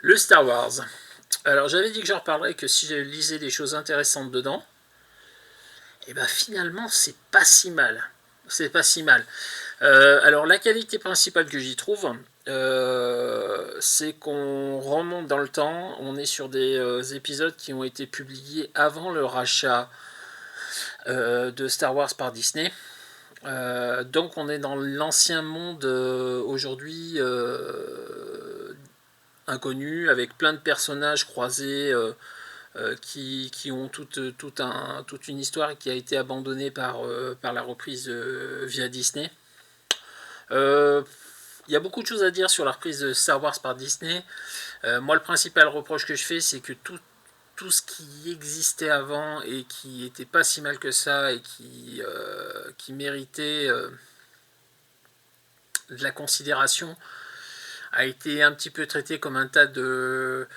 Le Star Wars. Alors j'avais dit que j'en reparlerais que si je lisais des choses intéressantes dedans. Et ben finalement c'est pas si mal. C'est pas si mal. Alors la qualité principale que j'y trouve, c'est qu'on remonte dans le temps. On est sur des épisodes qui ont été publiés avant le rachat de Star Wars par Disney. Donc on est dans l'ancien monde aujourd'hui inconnu, avec plein de personnages croisés qui ont toute une histoire qui a été abandonnée par la reprise via Disney. Il y a beaucoup de choses à dire sur la reprise de Star Wars par Disney. Moi, le principal reproche que je fais, c'est que tout ce qui existait avant et qui était pas si mal que ça et qui méritait de la considération a été un petit peu traité comme un tas de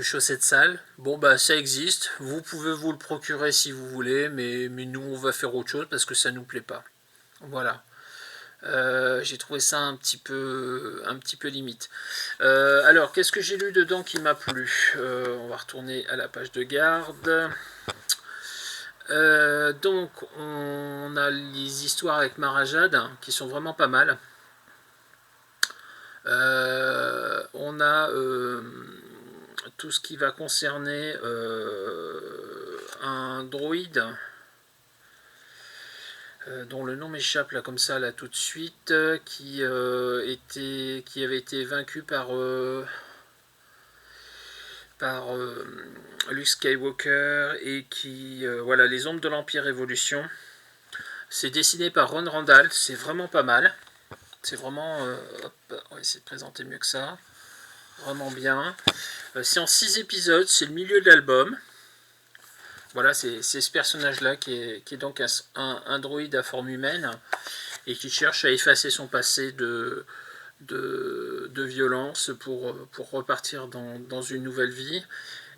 chaussettes sales. Bon bah ça existe, vous pouvez vous le procurer si vous voulez, mais nous on va faire autre chose parce que ça nous plaît pas. Voilà. J'ai trouvé ça un petit peu limite. Alors, qu'est-ce que j'ai lu dedans qui m'a plu? On va retourner à la page de garde. Donc, on a les histoires avec Marajad qui sont vraiment pas mal. On a tout ce qui va concerner un droïde dont le nom m'échappe là comme ça là tout de suite, qui avait été vaincu par Luke Skywalker et qui voilà, les ombres de l'Empire Révolution. C'est dessiné par Ron Randall, c'est vraiment pas mal. C'est vraiment on va essayer de présenter mieux que ça. Vraiment bien. C'est en 6 épisodes, c'est le milieu de l'album. Voilà, c'est ce personnage-là qui est donc un droïde à forme humaine et qui cherche à effacer son passé de violence pour repartir dans une nouvelle vie.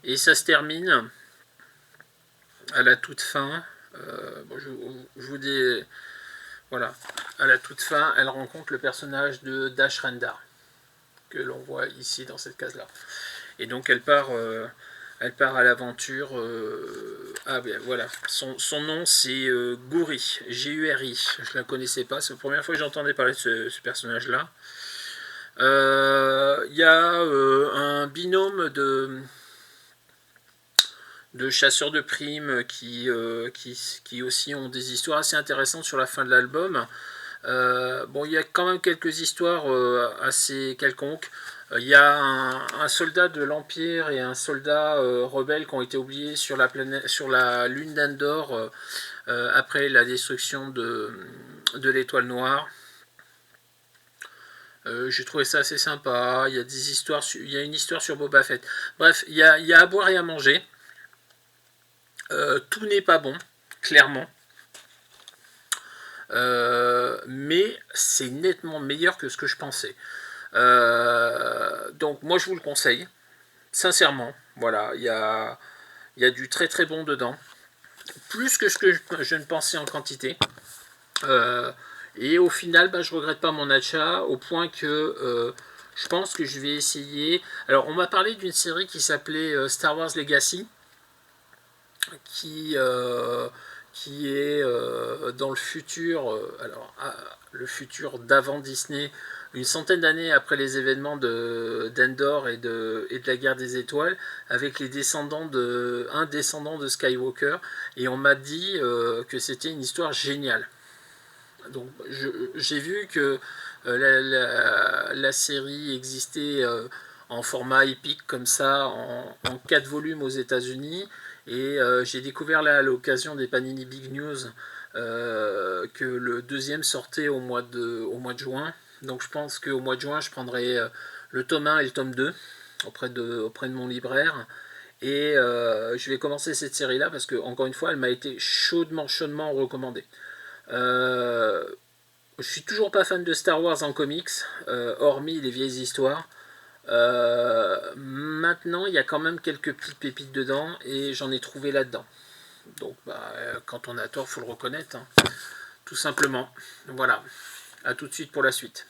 Et ça se termine à la toute fin. Bon, je vous dis, voilà, à la toute fin, elle rencontre le personnage de Dash Rendar, que l'on voit ici dans cette case-là. Et donc elle part à l'aventure. Ah ben voilà, son nom c'est Guri, G-U-R-I. Je la connaissais pas, c'est la première fois que j'entendais parler de ce personnage-là. Il y a un binôme de chasseurs de primes qui aussi ont des histoires assez intéressantes sur la fin de l'album. Bon, il y a quand même quelques histoires assez quelconques. Il y a un soldat de l'Empire et un soldat rebelle qui ont été oubliés sur la lune d'Endor après la destruction de l'étoile noire. J'ai trouvé ça assez sympa. Il y a des histoires, il y a une histoire sur Boba Fett. Bref, il y a à boire et à manger. Tout n'est pas bon, clairement. Mais c'est nettement meilleur que ce que je pensais. Donc moi je vous le conseille, sincèrement. Voilà, il y a du très très bon dedans. Plus que ce que je ne pensais en quantité. Et au final, je regrette pas mon achat, au point que je pense que je vais essayer. Alors, on m'a parlé d'une série qui s'appelait Star Wars Legacy, qui est dans le futur, le futur d'avant Disney, une centaine d'années après les événements d'Endor et de la guerre des étoiles, avec un descendant de Skywalker, et on m'a dit que c'était une histoire géniale. Donc j'ai vu que la série existait en format épique comme ça, en 4 volumes aux États-Unis. Et j'ai découvert là à l'occasion des Panini Big News que le deuxième sortait au mois de juin. Donc je pense qu'au mois de juin, je prendrai le tome 1 et le tome 2 auprès de mon libraire. Et je vais commencer cette série-là parce que, encore une fois, elle m'a été chaudement recommandée. Je suis toujours pas fan de Star Wars en comics, hormis les vieilles histoires. Maintenant, il y a quand même quelques petites pépites dedans et j'en ai trouvé là-dedans. Donc, quand on a tort, faut le reconnaître, hein, tout simplement. Voilà. À tout de suite pour la suite.